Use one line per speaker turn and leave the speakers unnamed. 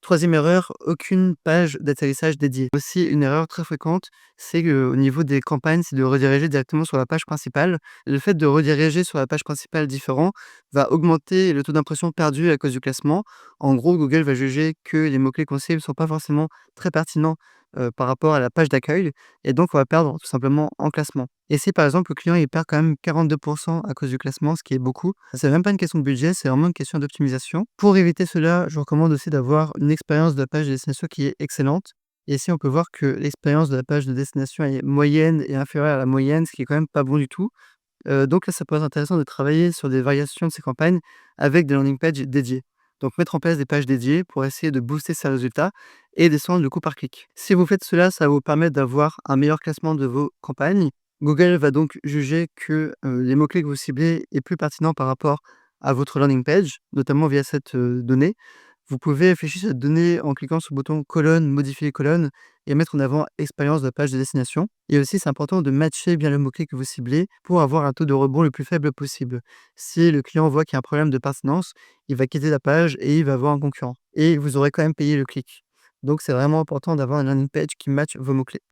Troisième erreur, aucune page d'atterrissage dédiée. Aussi une erreur très fréquente, c'est au niveau des campagnes, c'est de rediriger directement sur la page principale. Le fait de rediriger sur la page principale différent va augmenter le taux d'impression perdu à cause du classement. En gros, Google va juger que les mots-clés qu'on cible ne sont pas forcément très pertinents, par rapport à la page d'accueil et donc on va perdre tout simplement en classement. Et si par exemple le client il perd quand même 42 à cause du classement, ce qui est beaucoup, c'est même pas une question de budget, c'est vraiment une question d'optimisation. Pour éviter cela, je vous recommande aussi d'avoir une expérience de la page de destination qui est excellente. Et ici, on peut voir que l'expérience de la page de destination est moyenne et inférieure à la moyenne, ce qui est quand même pas bon du tout. Donc là, ça peut être intéressant de travailler sur des variations de ces campagnes avec des landing pages dédiées. Donc mettre en place des pages dédiées pour essayer de booster ses résultats et descendre le coût par clic. Si vous faites cela, ça va vous permettre d'avoir un meilleur classement de vos campagnes. Google va donc juger que, les mots-clés que vous ciblez est plus pertinent par rapport à votre landing page, notamment via cette, donnée. Vous pouvez afficher cette donnée en cliquant sur le bouton colonne, modifier colonne et mettre en avant expérience de la page de destination. Et aussi, c'est important de matcher bien le mot-clé que vous ciblez pour avoir un taux de rebond le plus faible possible. Si le client voit qu'il y a un problème de pertinence, il va quitter la page et il va voir un concurrent. Et vous aurez quand même payé le clic. Donc, c'est vraiment important d'avoir une landing page qui matche vos mots-clés.